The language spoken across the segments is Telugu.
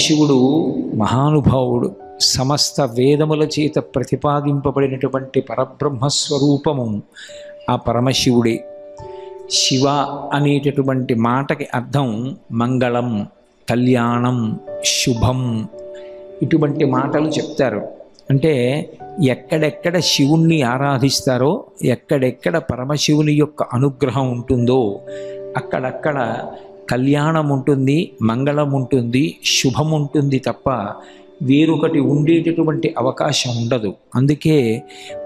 శివుడు మహానుభావుడు. సమస్త వేదముల చేత ప్రతిపాదింపబడినటువంటి పరబ్రహ్మస్వరూపము ఆ పరమశివుడే. శివ అనేటటువంటి మాటకి అర్థం మంగళం, కళ్యాణం, శుభం, ఇటువంటి మాటలు చెప్తారు. అంటే ఎక్కడెక్కడ శివుణ్ణి ఆరాధిస్తారో, ఎక్కడెక్కడ పరమశివుని యొక్క అనుగ్రహం ఉంటుందో అక్కడక్కడ కళ్యాణం ఉంటుంది, మంగళం ఉంటుంది, శుభం ఉంటుంది తప్ప వేరొకటి ఉండేటటువంటి అవకాశం ఉండదు. అందుకే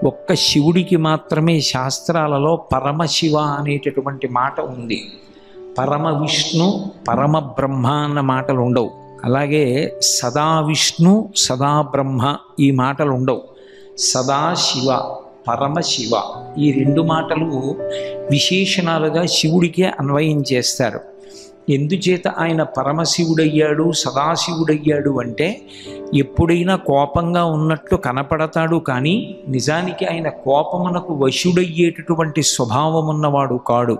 ఒక్క శివుడికి మాత్రమే శాస్త్రాలలో పరమశివ అనేటటువంటి మాట ఉంది. పరమ విష్ణు, పరమ బ్రహ్మ అన్న మాటలు ఉండవు. అలాగే సదా విష్ణు, సదా బ్రహ్మ ఈ మాటలు ఉండవు. సదాశివ, పరమశివ ఈ రెండు మాటలు విశేషణాలుగా శివుడికే అన్వయం చేస్తారు. ఎందుచేత ఆయన పరమశివుడయ్యాడు, సదాశివుడయ్యాడు అంటే ఎప్పుడైనా కోపంగా ఉన్నట్లు కనపడతాడు, కానీ నిజానికి ఆయన కోపమునకు వశుడయ్యేటటువంటి స్వభావం ఉన్నవాడు కాడు.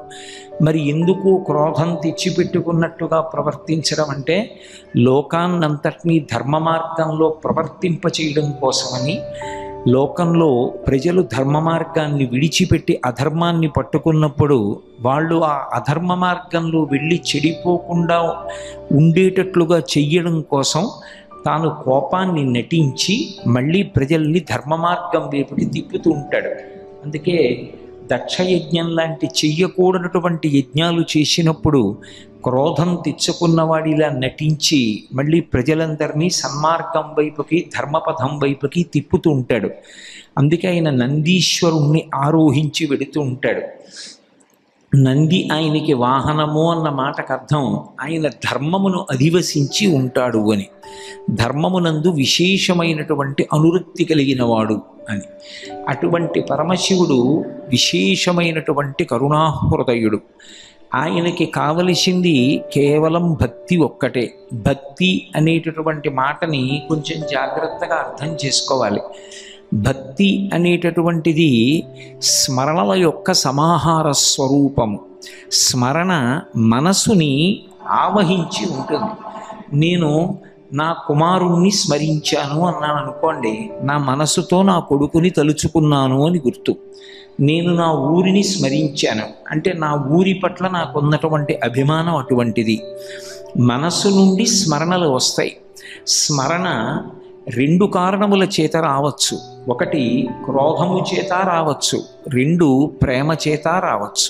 మరి ఎందుకు క్రోధం తెచ్చిపెట్టుకున్నట్టుగా ప్రవర్తించడం అంటే లోకాన్నంతటినీ ధర్మ మార్గంలో ప్రవర్తింపచేయడం కోసమని. లోకంలో ప్రజలు ధర్మ మార్గాన్ని విడిచిపెట్టి అధర్మాన్ని పట్టుకున్నప్పుడు వాళ్ళు ఆ అధర్మ మార్గంలో వెళ్ళి చెడిపోకుండా ఉండేటట్లుగా చెయ్యడం కోసం తాను కోపాన్ని నటించి మళ్ళీ ప్రజల్ని ధర్మ మార్గం వైపుకి తిప్పుతూ ఉంటాడు. అందుకే దక్షయజ్ఞం లాంటి చెయ్యకూడనటువంటి యజ్ఞాలు చేసినప్పుడు క్రోధం తెచ్చుకున్నవాడిలా నటించి మళ్ళీ ప్రజలందరినీ సన్మార్గం వైపుకి, ధర్మపథం వైపుకి తిప్పుతూ ఉంటాడు. అందుకే ఆయన నందీశ్వరుణ్ణి ఆరోహించి వెడుతూ ఉంటాడు. నంది ఆయనకి వాహనము అన్న మాటకు అర్థం ఆయన ధర్మమును అధివసించి ఉంటాడు అని. ధర్మమునందు విశేషమైనటువంటి అనురక్తి కలిగినవాడు అని. అటువంటి పరమశివుడు విశేషమైనటువంటి కరుణాహృదయుడు. ఆయనకి కావలసింది కేవలం భక్తి ఒక్కటే. భక్తి అనేటటువంటి మాటని కొంచెం జాగ్రత్తగా అర్థం చేసుకోవాలి. భక్తి అనేటటువంటిది స్మరణల యొక్క సమాహార స్వరూపము. స్మరణ మనసుని ఆవహించి ఉంటుంది. నేను నా కుమారుణ్ణి స్మరించాను అన్నాను అనుకోండి, నా మనసుతో నా కొడుకుని తలుచుకున్నాను అని గుర్తు. నేను నా ఊరిని స్మరించాను అంటే నా ఊరి పట్ల నాకున్నటువంటి అభిమానం అటువంటిది. మనసు నుండి స్మరణలు వస్తాయి. స్మరణ రెండు కారణముల చేత రావచ్చు. ఒకటి క్రోధము చేత రావచ్చు, రెండు ప్రేమ చేత రావచ్చు.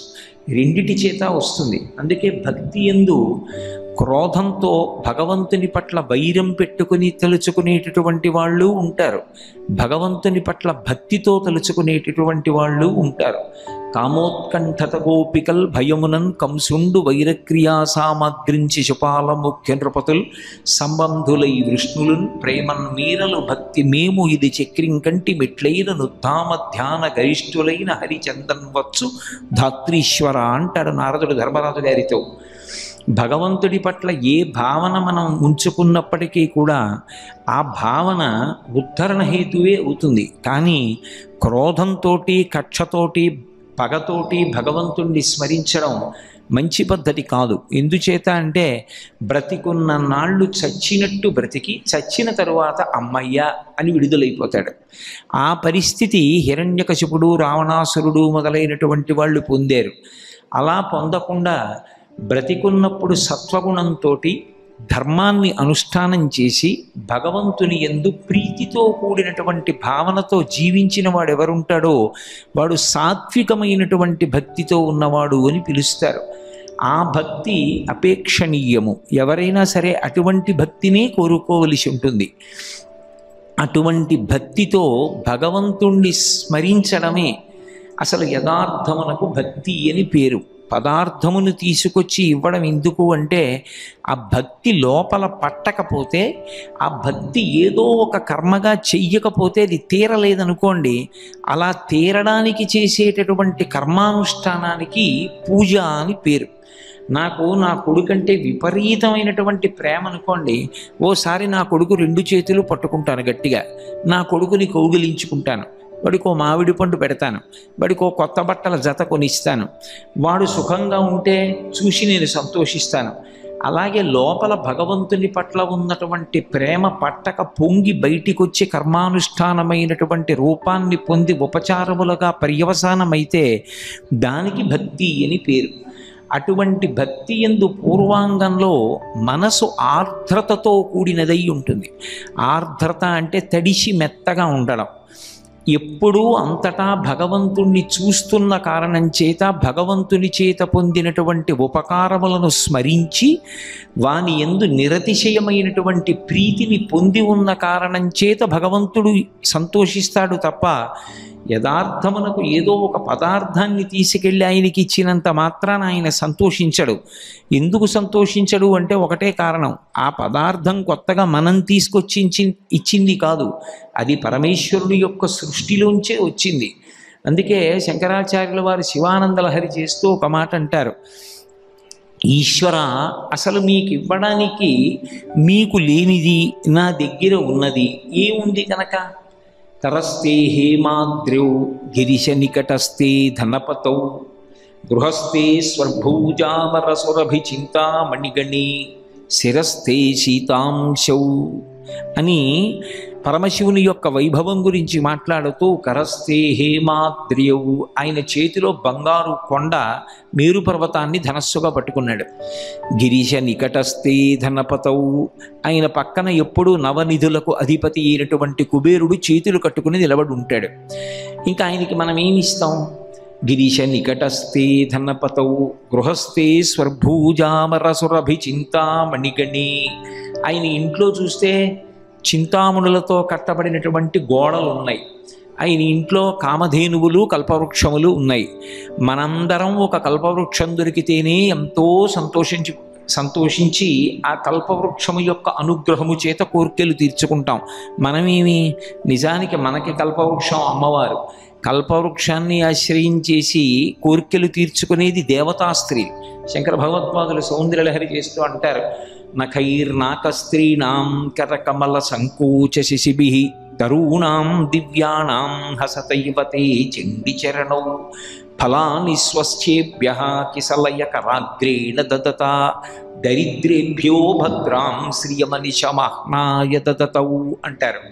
రెండిటి చేత వస్తుంది. అందుకే భక్తి యందు క్రోధంతో భగవంతుని పట్ల వైరం పెట్టుకుని తలుచుకునేటటువంటి వాళ్ళు ఉంటారు, భగవంతుని పట్ల భక్తితో తలుచుకునేటటువంటి వాళ్ళు ఉంటారు. కామోత్కంఠత గోపికల్ భయమునన్ కంసుండు వైరక్రియా సామగ్రించి శుపాల ముఖ్య నృపతుల్ సంబంధులై విష్ణులున్ ప్రేమన్ మీరలు భక్తి మేము ఇది చక్రింకంటి మెట్లైన నుద్ధామ ధ్యాన గరిష్ఠులైన హరిచందన్ వచ్చు ధాత్రీశ్వర అంటాడు నారదుడు ధర్మరాజు గారితో. భగవంతుడి పట్ల ఏ భావన మనం ఉంచుకున్నప్పటికీ కూడా ఆ భావన ఉద్ధరణ హేతువే అవుతుంది. కానీ క్రోధంతో, కక్షతోటి, పగతోటి భగవంతుణ్ణి స్మరించడం మంచి పద్ధతి కాదు. ఎందుచేత అంటే బ్రతికున్న నాళ్ళు చచ్చినట్టు బ్రతికి చచ్చిన తరువాత అమ్మయ్య అని విడుదలైపోతాడు. ఆ పరిస్థితి హిరణ్యకశిపుడు, రావణాసురుడు మొదలైనటువంటి వాళ్ళు పొందారు. అలా పొందకుండా బ్రతికున్నప్పుడు సత్వగుణంతో ధర్మాన్ని అనుష్ఠానం చేసి భగవంతుని యందు ప్రీతితో కూడినటువంటి భావనతో జీవించిన వాడు ఎవరుంటాడో వాడు సాత్వికమైనటువంటి భక్తితో ఉన్నవాడు అని పిలుస్తారు. ఆ భక్తి అపేక్షణీయము. ఎవరైనా సరే అటువంటి భక్తినే కోరుకోవలసి ఉంటుంది. అటువంటి భక్తితో భగవంతుణ్ణి స్మరించడమే అసలు యథార్థమునకు భక్తి అని పేరు. పదార్థమును తీసుకొచ్చి ఇవ్వడం ఎందుకు అంటే ఆ భక్తి లోపల పట్టకపోతే, ఆ భక్తి ఏదో ఒక కర్మగా చెయ్యకపోతే అది తీరలేదనుకోండి, అలా తీరడానికి చేసేటటువంటి కర్మానుష్ఠానానికి పూజ అని పేరు. నాకు నా కొడుకంటే విపరీతమైనటువంటి ప్రేమ అనుకోండి, ఓసారి నా కొడుకు రెండు చేతులు పట్టుకుంటాను గట్టిగా, నా కొడుకుని కౌగిలించుకుంటాను, వాడికో మామిడి పండు పెడతాను, వాడికో కొత్త బట్టల జత కొనిస్తాను, వాడు సుఖంగా ఉంటే చూసి నేను సంతోషిస్తాను. అలాగే లోపల భగవంతుని పట్ల ఉన్నటువంటి ప్రేమ పట్టక పొంగి బయటికొచ్చి కర్మానుష్ఠానమైనటువంటి రూపాన్ని పొంది ఉపచారములుగా పర్యవసానమైతే దానికి భక్తి అని పేరు. అటువంటి భక్తి యందు పూర్వాంగంలో మనసు ఆర్ద్రతతో కూడినదై ఉంటుంది. ఆర్ద్రత అంటే తడిసి మెత్తగా ఉండడం. ఎప్పుడూ అంతటా భగవంతుణ్ణి చూస్తున్న కారణం చేత భగవంతుని చేత పొందినటువంటి ఉపకారములను స్మరించి వాని యందు నిరతిశయమైనటువంటి ప్రీతిని పొంది ఉన్న కారణం చేత భగవంతుడు సంతోషిస్తాడు తప్ప యథార్థమునకు ఏదో ఒక పదార్థాన్ని తీసుకెళ్ళి ఆయనకి ఇచ్చినంత మాత్రాన ఆయన సంతోషించడు. ఎందుకు సంతోషించడు అంటే ఒకటే కారణం, ఆ పదార్థం కొత్తగా మనం తీసుకొచ్చి ఇచ్చింది కాదు, అది పరమేశ్వరుడి యొక్క సృష్టిలోంచే వచ్చింది. అందుకే శంకరాచార్యుల వారు శివానందలహరి చేస్తూ ఒక మాట అంటారు, ఈశ్వర అసలు మీకు ఇవ్వడానికి మీకు లేనిది నా దగ్గర ఉన్నది ఏముంది కనుక? తరస్తే హేమాద్ర్యౌ గిరిశ నికటస్తే ధనపతౌ గృహస్థే స్వర్భూజామరసురభి చింతామణిగణి శిరస్థే శీతాంశౌ అని పరమశివుని యొక్క వైభవం గురించి మాట్లాడుతూ కరస్థే హేమాద్ర్యౌ, ఆయన చేతిలో బంగారు కొండ మేరు పర్వతాన్ని ధనస్సుగా పట్టుకున్నాడు. గిరీశ నికటస్థే ధనపతౌ, ఆయన పక్కన ఎప్పుడూ నవనిధులకు అధిపతి అయినటువంటి కుబేరుడు చేతులు కట్టుకుని నిలబడి ఉంటాడు. ఇంకా ఆయనకి మనం ఏమిస్తాం? గిరీశ నికటస్థే ధనపతౌ గృహస్థే స్వర్భూజామరసురభి చింతామణిగణి. ఆయన ఇంట్లో చూస్తే చింతామణులతో కట్టబడినటువంటి గోడలు ఉన్నాయి. ఆయన ఇంట్లో కామధేనువులు కల్పవృక్షములు ఉన్నాయి. మనందరం ఒక కల్పవృక్షం దొరికితేనే ఎంతో సంతోషించి ఆ కల్పవృక్షము యొక్క అనుగ్రహము చేత కోర్కెలు తీర్చుకుంటాం. మనమేమి, నిజానికి మనకి కల్పవృక్షం అమ్మవారు. కల్పవృక్షాన్ని ఆశ్రయించేసి కోర్కెలు తీర్చుకునేది దేవతా స్త్రీ. శంకర భగవత్పాదులు సౌందర్యలహరి చేస్తూ అంటారు, నఖైర్నాకస్త్రీణాం కరకమల సంకోచ శిశిభిః తరూణాం దివ్యానాం హసతైవతే చండిచరణౌ ఫలాని స్వశ్చేభ్యః కిసలయకరాగ్రేణ దదత దరిద్రేభ్యో భద్రాం శ్రియమనిశమహ్నాయ దదతౌ అంటారు.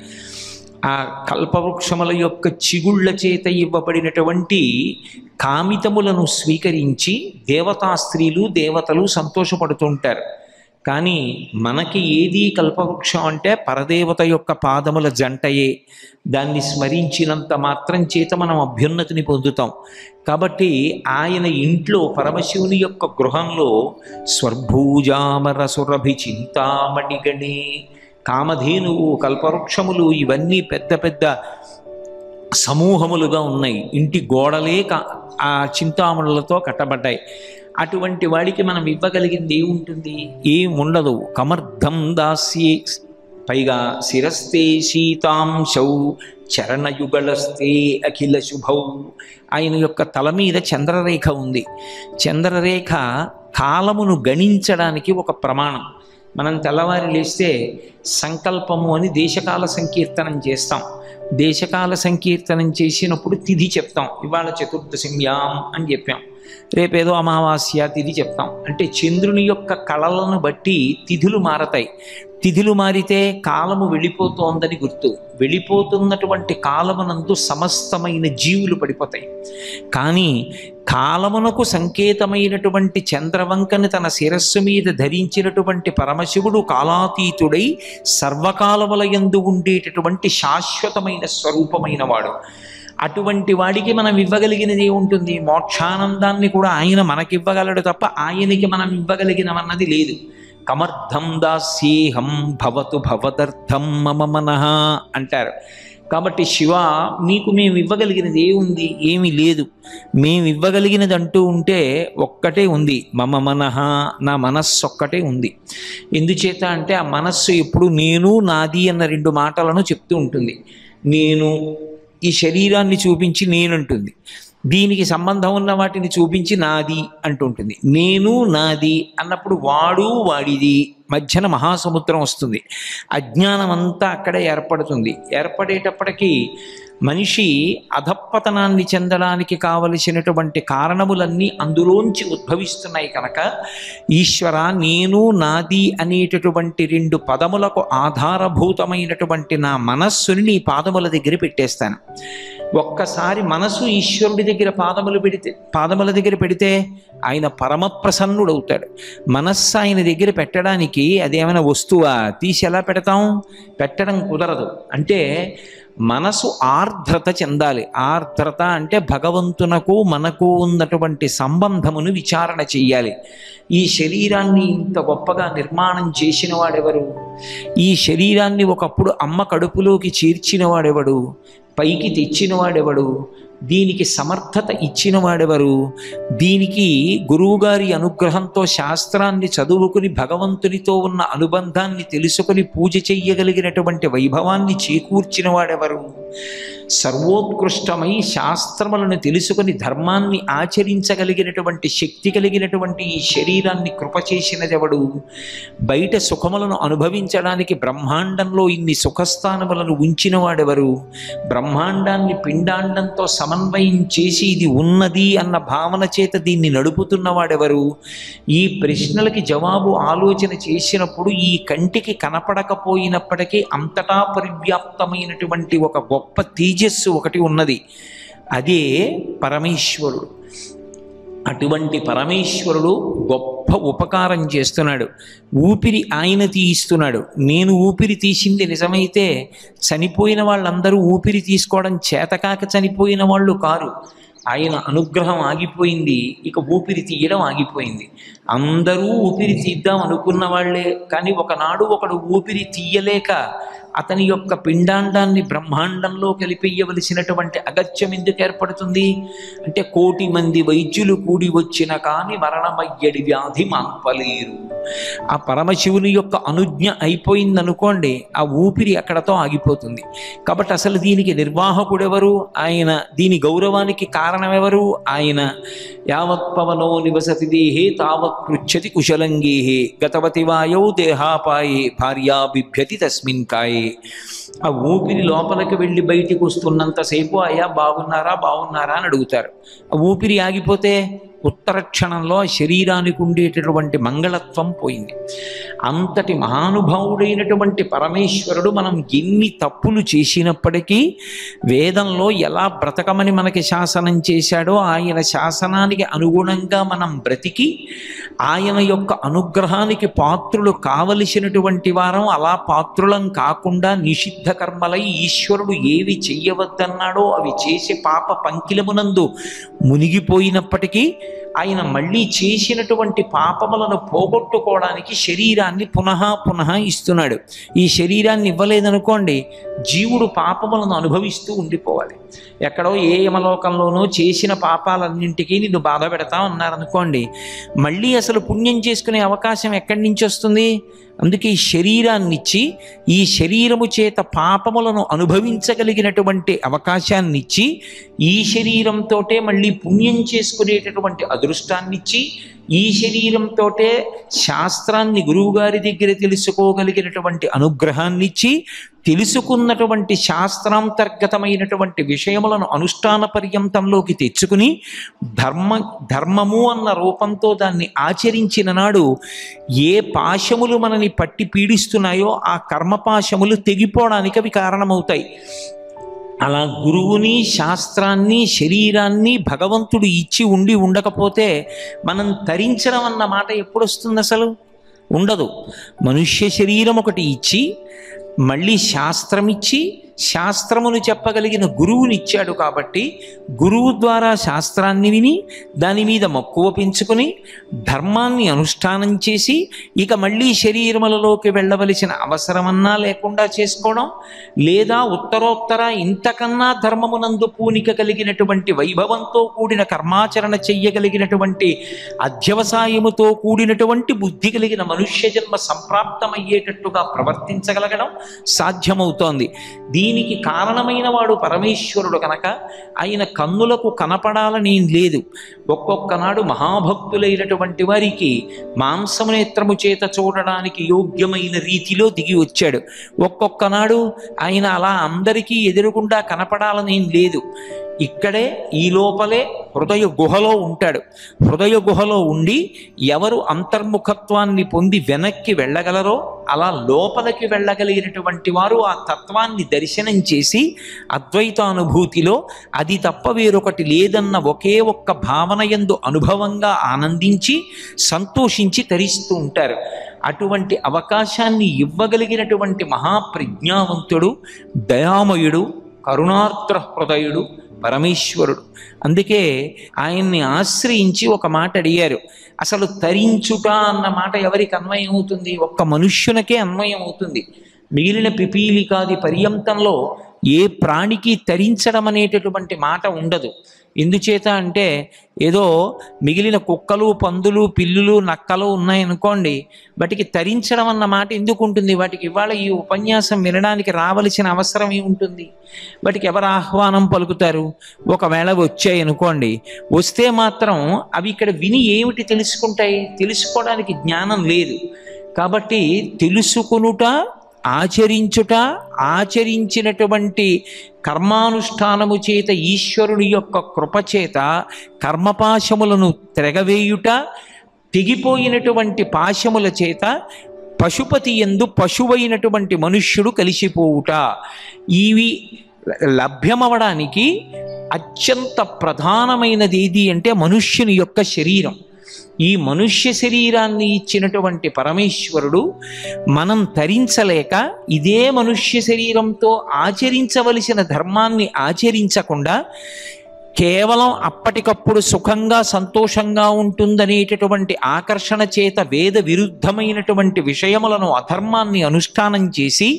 ఆ కల్పవృక్షముల యొక్క చిగుళ్ళ చేత ఇవ్వబడినటువంటి కామితములను స్వీకరించి దేవతా స్త్రీలు దేవతలు సంతోషపడుతుంటారు. కానీ మనకి ఏది కల్పవృక్షం అంటే పరదేవత యొక్క పాదముల జంటయే. దాన్ని స్మరించినంత మాత్రం చేత మనం అభ్యున్నతిని పొందుతాం. కాబట్టి ఆయన ఇంట్లో పరమశివుని యొక్క గృహంలో స్వర్భూజామరసురభి చింతామణిగణి, కామధేనువు కల్పవృక్షములు ఇవన్నీ పెద్ద పెద్ద సమూహములుగా ఉన్నాయి. ఇంటి గోడలే ఆ చింతామణులతో కట్టబడ్డాయి. అటువంటి వాడికి మనం ఇవ్వగలిగింది ఏముంటుంది? ఏముండదు. కమర్థం దాస్యే, పైగా శిరస్తే శీతాంశౌ చరణయుగళస్తే అఖిల శుభౌ. ఆయన యొక్క తల మీద చంద్రరేఖ ఉంది. చంద్రరేఖ కాలమును గణించడానికి ఒక ప్రమాణం. మనం తెల్లవారి లేస్తే సంకల్పము అని దేశకాల సంకీర్తనం చేస్తాం. దేశకాల సంకీర్తనం చేసినప్పుడు తిథి చెప్తాం. ఇవాళ చతుర్దశిమ్యాం అని చెప్పాం. రేపేదో అమావాస్య తిథి చెప్తాం. అంటే చంద్రుని యొక్క కళలను బట్టి తిథులు మారతాయి. తిథులు మారితే కాలము వెళ్ళిపోతోందని గుర్తు. వెళ్ళిపోతున్నటువంటి కాలమునందు సమస్తమైన జీవులు పడిపోతాయి. కానీ కాలమునకు సంకేతమైనటువంటి చంద్రవంకని తన శిరస్సు మీద ధరించినటువంటి పరమశివుడు కాలాతీతుడై సర్వకాలముల యందు ఉండేటటువంటి శాశ్వతమైన స్వరూపమైన వాడు. అటువంటి వాడికి మనం ఇవ్వగలిగినది ఏముంటుంది? మోక్షానందాన్ని కూడా ఆయన మనకివ్వగలడు తప్ప ఆయనకి మనం ఇవ్వగలిగినవన్నది లేదు. కమర్థం దాస్యేహం భవతు భవదర్థం మమ మనః అంటారు. కాబట్టి శివ, నీకు మేము ఇవ్వగలిగినది ఏముంది? ఏమీ లేదు. మేము ఇవ్వగలిగినది అంటూ ఉంటే ఒక్కటే ఉంది, మమ మనః, నా మనస్సు ఒక్కటే ఉంది. ఎందుచేత అంటే ఆ మనస్సు ఎప్పుడు నేను నాది అన్న రెండు మాటలను చెప్తూ ఉంటుంది. నేను ఈ శరీరాన్ని చూపించి నేనంటుంది, దీనికి సంబంధం ఉన్న వాటిని చూపించి నాది అంటుంటుంది. నేను నాది అన్నప్పుడు వాడు వాడిది మధ్యన మహాసముద్రం వస్తుంది. అజ్ఞానం అంతా అక్కడే ఏర్పడుతుంది. ఏర్పడేటప్పటికీ మనిషి అధపతనాన్ని చెందడానికి కావలసినటువంటి కారణములన్నీ అందులోంచి ఉద్భవిస్తున్నాయి కనుక ఈశ్వర నేను నాది అనేటటువంటి రెండు పదములకు ఆధారభూతమైనటువంటి నా మనస్సుని నీ పాదముల దగ్గర పెట్టేస్తాను. ఒక్కసారి మనసు ఈశ్వరుడి దగ్గర పాదముల దగ్గర పెడితే ఆయన పరమ ప్రసన్నుడవుతాడు. మనస్సు ఆయన దగ్గర పెట్టడానికి అదేమైనా వస్తువా? తీసి ఎలా పెడతాం? పెట్టడం కుదరదు. అంటే మనసు ఆర్ద్రత చెందాలి. ఆర్ద్రత అంటే భగవంతునకు మనకు ఉన్నటువంటి సంబంధమును విచారణ చెయ్యాలి. ఈ శరీరాన్ని ఇంత గొప్పగా నిర్మాణం చేసిన వాడెవరు? ఈ శరీరాన్ని ఒకప్పుడు అమ్మ కడుపులోకి చేర్చిన వాడెవడు? పైకి తెచ్చిన వాడెవడు? దీనికి సమర్థత ఇచ్చిన వాడెవరు? దీనికి గురువుగారి అనుగ్రహంతో శాస్త్రాన్ని చదువుకుని భగవంతునితో ఉన్న అనుబంధాన్ని తెలుసుకుని పూజ చెయ్యగలిగినటువంటి వైభవాన్ని చేకూర్చిన వాడెవరు? సర్వోత్కృష్టమై శాస్త్రములను తెలుసుకుని ధర్మాన్ని ఆచరించగలిగినటువంటి శక్తి కలిగినటువంటి ఈ శరీరాన్ని కృప చేసినదెవడు? బయట సుఖములను అనుభవించడానికి బ్రహ్మాండంలో ఇన్ని సుఖస్థానములను ఉంచిన వాడెవరు? బ్రహ్మాండాన్ని పిండాండంతో సమన్వయం చేసి ఇది ఉన్నది అన్న భావన చేత దీన్ని నడుపుతున్న వాడెవరు? ఈ ప్రశ్నలకి జవాబు ఆలోచన చేసినప్పుడు ఈ కంటికి కనపడకపోయినప్పటికీ అంతటా పరివ్యాప్తమైనటువంటి ఒక గొప్ప తేజస్సు ఒకటి ఉన్నది. అదే పరమేశ్వరుడు. అటువంటి పరమేశ్వరుడు గొప్ప ఉపకారం చేస్తున్నాడు. ఊపిరి ఆయన తీయిస్తున్నాడు. నేను ఊపిరి తీసింది నిజమైతే చనిపోయిన వాళ్ళందరూ ఊపిరి తీసుకోవడం చేతకాక చనిపోయిన వాళ్ళు కారు. ఆయన అనుగ్రహం ఆగిపోయింది, ఇక ఊపిరి తీయడం ఆగిపోయింది. అందరూ ఊపిరి తీద్దాం అనుకున్న వాళ్లే, కానీ ఒకనాడు ఒకడు ఊపిరి తీయలేక అతని యొక్క పిండాండాన్ని బ్రహ్మాండంలో కలిపేయవలసినటువంటి అగత్యం ఎందుకు ఏర్పడుతుంది అంటే 1,000,000 మంది వైద్యులు కూడి వచ్చిన కానీ మరణమయ్యడి వ్యాధి మాన్పలేరు. ఆ పరమశివుని యొక్క అనుజ్ఞ అయిపోయిందనుకోండి, ఆ ఊపిరి అక్కడతో ఆగిపోతుంది. కాబట్టి అసలు దీనికి నిర్వాహకుడెవరు? ఆయన. దీని గౌరవానికి కారణం ఎవరు? ఆయన. యావత్ పవనో నివసతి దేహే తావత్ పృచ్చతి కుశలంగేహే గతవతి వాయౌ దేహాపాయే భార్యా బిభ్యతి తస్మిన్ కాయే. ఆ ఊపిరి లోపలికి వెళ్ళి బయటికి వస్తున్నంతసేపు అయ్యా బాగున్నారా బాగున్నారా అని అడుగుతారు. ఆ ఊపిరి ఆగిపోతే ఉత్తర క్షణంలో శరీరానికి ఉండేటటువంటి మంగళత్వం పోయింది. అంతటి మహానుభావుడైనటువంటి పరమేశ్వరుడు మనం ఎన్ని తప్పులు చేసినప్పటికీ వేదంలో ఎలా బ్రతకమని మనకి శాసనం చేశాడో ఆయన శాసనానికి అనుగుణంగా మనం బ్రతికి ఆయన యొక్క అనుగ్రహానికి పాత్రులు కావలసినటువంటి వారం అలా పాత్రులం కాకుండా నిషిద్ధ కర్మలై ఈశ్వరుడు ఏవి చెయ్యవద్దన్నాడో అవి చేసి పాప పంకిలమునందు మునిగిపోయినప్పటికీ ఆయన మళ్ళీ చేసినటువంటి పాపములను పోగొట్టుకోవడానికి శరీరాన్ని పునః పునః ఇస్తున్నాడు. ఈ శరీరాన్ని ఇవ్వలేదనుకోండి, జీవుడు పాపములను అనుభవిస్తూ ఉండిపోవాలి. ఎక్కడో ఏ యమలోకంలోనో చేసిన పాపాలన్నింటికీ నిన్ను బాధ పెడతా ఉన్నారనుకోండి, మళ్ళీ అసలు పుణ్యం చేసుకునే అవకాశం ఎక్కడి నుంచి వస్తుంది? అందుకే ఈ శరీరాన్ని ఇచ్చి ఈ శరీరము చేత పాపములను అనుభవించగలిగినటువంటి అవకాశాన్ని ఇచ్చి ఈ శరీరంతోటే మళ్ళీ పుణ్యం చేసుకునేటటువంటి అదృష్టాన్నిచ్చి ఈ శరీరంతోటే శాస్త్రాన్ని గురువుగారి దగ్గర తెలుసుకోగలిగినటువంటి అనుగ్రహాన్నిచ్చి తెలుసుకున్నటువంటి శాస్త్రాంతర్గతమైనటువంటి విషయములను అనుష్ఠాన పర్యంతంలోకి తెచ్చుకుని ధర్మము అన్న రూపంతో దాన్ని ఆచరించిన నాడు ఏ పాశములు మనని పట్టి పీడిస్తున్నాయో ఆ కర్మపాశములు తెగిపోవడానికి అవి కారణమవుతాయి. అలా గురువుని శాస్త్రాన్ని శరీరాన్ని భగవంతుడు ఇచ్చి ఉండి ఉండకపోతే మనం తరించడం అన్న మాట ఎప్పుడు వస్తుంది? అసలు ఉండదు. మనుష్య శరీరం ఒకటి ఇచ్చి మళ్ళీ శాస్త్రం ఇచ్చి శాస్త్రమును చెప్పగలిగిన గురువునిచ్చాడు కాబట్టి గురువు ద్వారా శాస్త్రాన్ని విని దాని మీద మక్కువ పెంచుకొని ధర్మాన్ని అనుష్ఠానం చేసి ఇక మళ్ళీ శరీరములలోకి వెళ్ళవలసిన అవసరమన్నా లేకుండా చేసుకోవడం, లేదా ఉత్తరోత్తర ఇంతకన్నా ధర్మమునందు పూనిక కలిగినటువంటి వైభవంతో కూడిన కర్మాచరణ చెయ్యగలిగినటువంటి అధ్యవసాయముతో కూడినటువంటి బుద్ధి కలిగిన మనుష్య జన్మ సంప్రాప్తమయ్యేటట్టుగా ప్రవర్తించగలగడం సాధ్యమవుతోంది. దీనికి కారణమైన వాడు పరమేశ్వరుడు కనుక ఆయన కన్నులకు కనపడాలని లేదు. ఒక్కొక్క నాడు మహాభక్తులైనటువంటి వారికి మాంసనేత్రము చేత చూడడానికి యోగ్యమైన రీతిలో దిగి వచ్చాడు. ఒక్కొక్క నాడు ఆయన అలా అందరికీ ఎదురుగుండా కనపడాలని లేదు. ఇక్కడే ఈ లోపలే హృదయ గుహలో ఉంటాడు. హృదయ గుహలో ఉండి ఎవరు అంతర్ముఖత్వాన్ని పొంది వెనక్కి వెళ్ళగలరో అలా లోపలికి వెళ్ళగలిగినటువంటి వారు ఆ తత్వాన్ని దర్శనం చేసి అద్వైతానుభూతిలో అది తప్ప వేరొకటి లేదన్న ఒకే ఒక్క భావన యందు అనుభవంగా ఆనందించి సంతోషించి తరిస్తూ ఉంటారు. అటువంటి అవకాశాన్ని ఇవ్వగలిగినటువంటి మహాప్రజ్ఞావంతుడు, దయామయుడు, కరుణార్ద్ర హృదయుడు పరమేశ్వరుడు. అందుకే ఆయన్ని ఆశ్రయించి ఒక మాట అడిగారు. అసలు తరించుట అన్న మాట ఎవరికి అన్వయం అవుతుంది? ఒక్క మనుష్యునికే అన్వయం అవుతుంది. మిగిలిన పిపీలికాది పర్యంతంలో ఏ ప్రాణికి తరించడం అనేటటువంటి మాట ఉండదు. ఎందుచేత అంటే ఏదో మిగిలిన కుక్కలు, పందులు, పిల్లులు, నక్కలు ఉన్నాయనుకోండి, వాటికి తరించడం అన్న మాట ఎందుకు ఉంటుంది? వాటికి ఇవాళ ఈ ఉపన్యాసం వినడానికి రావలసిన అవసరం ఏముంటుంది? వాటికి ఎవరు ఆహ్వానం పలుకుతారు? ఒకవేళ వచ్చాయి అనుకోండి, వస్తే మాత్రం అవి ఇక్కడ విని ఏమిటి తెలుసుకుంటాయి? తెలుసుకోవడానికి జ్ఞానం లేదు. కాబట్టి తెలుసుకునుట, ఆచరించుట, ఆచరించినటువంటి కర్మానుష్ఠానము చేత ఈశ్వరుని యొక్క కృపచేత కర్మపాశములను తెగవేయుట, తెగిపోయినటువంటి పాశముల చేత పశుపతి యందు పశువైనటువంటి మనుష్యుడు కలిసిపోవుట, ఇవి లభ్యమవడానికి అత్యంత ప్రధానమైనది ఏది అంటే మనుష్యుని యొక్క శరీరం. ఈ మనుష్య శరీరాన్ని ఇచ్చినటువంటి పరమేశ్వరుడు మనం తరించలేక ఇదే మనుష్య శరీరంతో ఆచరించవలసిన ధర్మాన్ని ఆచరించకుండా కేవలం అప్పటికప్పుడు సుఖంగా సంతోషంగా ఉంటుందనేటటువంటి ఆకర్షణ చేత వేద విరుద్ధమైనటువంటి విషయములను, అధర్మాన్ని అనుష్ఠానం చేసి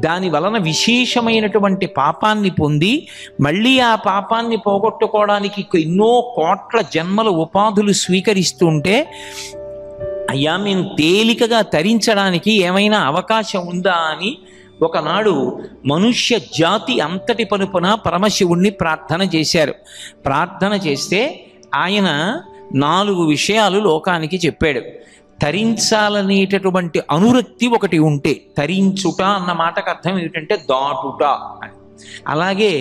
దాని వలన విశేషమైనటువంటి పాపాన్ని పొంది మళ్ళీ ఆ పాపాన్ని పోగొట్టుకోవడానికి ఎన్నో కోట్ల జన్మల ఉపాధులు స్వీకరిస్తుంటే, అయ్యా మేము తేలికగా తరించడానికి ఏమైనా అవకాశం ఉందా అని ఒకనాడు మనుష్య జాతి అంతటి పనుపున పరమశివుణ్ణి ప్రార్థన చేశారు. ప్రార్థన చేస్తే ఆయన 4 విషయాలు లోకానికి చెప్పాడు. తరించాలనేటటువంటి అనురక్తి ఒకటి ఉంటే, తరించుట అన్న మాటకు అర్థం ఏమిటంటే దాటుట అని. అలాగే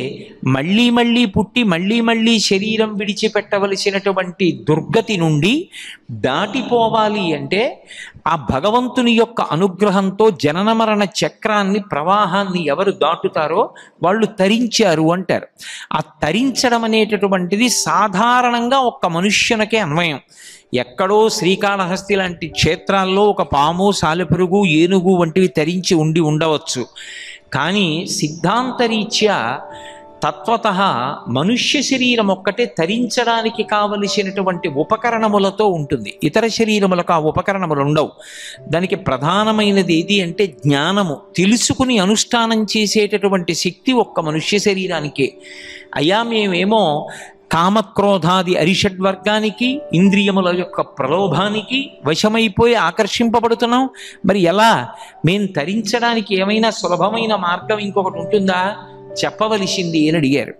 మళ్ళీ మళ్ళీ పుట్టి మళ్ళీ మళ్ళీ శరీరం విడిచిపెట్టవలసినటువంటి దుర్గతి నుండి దాటిపోవాలి అంటే ఆ భగవంతుని యొక్క అనుగ్రహంతో జనన మరణ చక్రాన్ని, ప్రవాహాన్ని ఎవరు దాటుతారో వాళ్ళు తరించారు అంటారు. ఆ తరించడం అనేటటువంటిది సాధారణంగా ఒక్క మనుష్యునికే అన్వయం. ఎక్కడో శ్రీకాళహస్తి లాంటి క్షేత్రాల్లో ఒక పాము, సాలెపురుగు, ఏనుగు వంటివి తరించి ఉండి ఉండవచ్చు. కానీ సిద్ధాంతరీత్యా తత్వత మనుష్య శరీరం ఒక్కటే తరించడానికి కావలసినటువంటి ఉపకరణములతో ఉంటుంది. ఇతర శరీరములకు ఆ ఉపకరణములు ఉండవు. దానికి ప్రధానమైనది ఏది అంటే జ్ఞానము, తెలుసుకుని అనుష్ఠానం చేసేటటువంటి శక్తి ఒక్క మనుష్య శరీరానికే. అయ్యా మేమేమో కామక్రోధాది అరిషడ్వర్గానికి, ఇంద్రియముల యొక్క ప్రలోభానికి వశమైపోయి ఆకర్షింపబడుతున్నాం. మరి ఎలా? మేము తరించడానికి ఏమైనా సులభమైన మార్గం ఇంకొకటి ఉంటుందా? చెప్పవలసింది అని అడిగారు.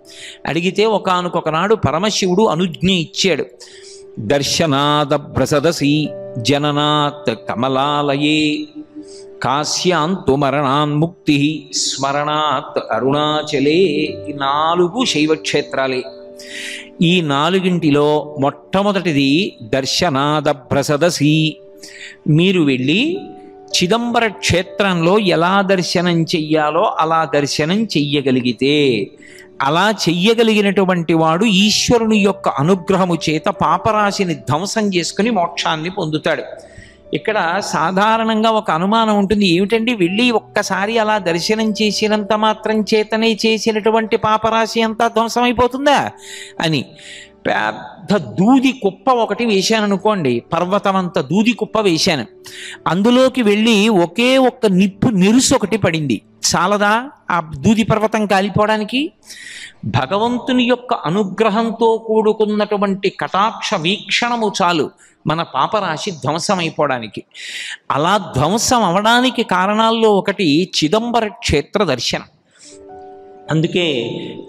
అడిగితే ఒకానొక నాడు పరమశివుడు అనుజ్ఞ ఇచ్చాడు. దర్శనాదభ్రసదసి జననాత్ కమలాలయే కాశ్యాంతు మరణాన్ముక్తి స్మరణాత్ అరుణాచలే. ఈ 4 శైవక్షేత్రాలే. ఈ 4 మొట్టమొదటిది దర్శనాదభ్రసదసి. మీరు వెళ్ళి చిదంబర క్షేత్రంలో ఎలా దర్శనం చెయ్యాలో అలా దర్శనం చెయ్యగలిగితే, అలా చెయ్యగలిగినటువంటి వాడు ఈశ్వరుని యొక్క అనుగ్రహము చేత పాపరాశిని ధ్వంసం చేసుకుని మోక్షాన్ని పొందుతాడు. ఇక్కడ సాధారణంగా ఒక అనుమానం ఉంటుంది. ఏమిటండి, వెళ్ళి ఒక్కసారి అలా దర్శనం చేసినంత మాత్రం చేతనే చేసినటువంటి పాపరాశి అంతా ధ్వంసమైపోతుందా అని. పెద్ద దూది కుప్ప ఒకటి వేశాను అనుకోండి, పర్వతమంత దూది కుప్ప వేశాను. అందులోకి వెళ్ళి ఒకే ఒక్క నిప్పు నిరుసు ఒకటి పడింది. చాలదా ఆ దూది పర్వతం కాలిపోవడానికి? భగవంతుని యొక్క అనుగ్రహంతో కూడుకున్నటువంటి కటాక్ష వీక్షణము చాలు మన పాపరాశి ధ్వంసమైపోవడానికి. అలా ధ్వంసం అవడానికి కారణాల్లో ఒకటి చిదంబర క్షేత్ర దర్శనం. అందుకే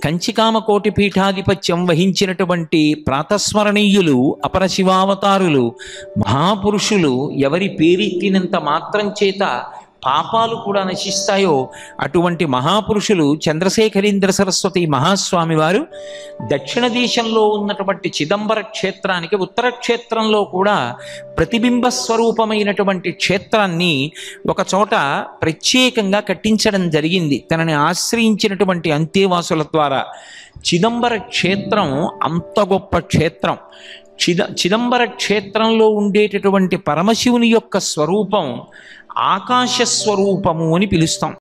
కంచికామకోటి పీఠాధిపత్యం వహించినటువంటి ప్రాతస్మరణీయులు అపరశివావతారులు మహాపురుషులు ఎవరి పేరెత్తినంత మాత్రం చేత పాపాలు కూడా నశిస్తాయో అటువంటి మహాపురుషులు చంద్రశేఖరేంద్ర సరస్వతి మహాస్వామి వారు దక్షిణ దేశంలో ఉన్నటువంటి చిదంబర క్షేత్రానికి ఉత్తర క్షేత్రంలో కూడా ప్రతిబింబ స్వరూపమైనటువంటి క్షేత్రాన్ని ఒక చోట ప్రత్యేకంగా కట్టించడం జరిగింది తనని ఆశ్రయించినటువంటి అంతేవాసుల ద్వారా. చిదంబర క్షేత్రం అంత గొప్ప క్షేత్రం. చిదంబర క్షేత్రంలో ఉండేటటువంటి పరమశివుని యొక్క స్వరూపం ఆకాశ స్వరూపము అని పిలుస్తాం.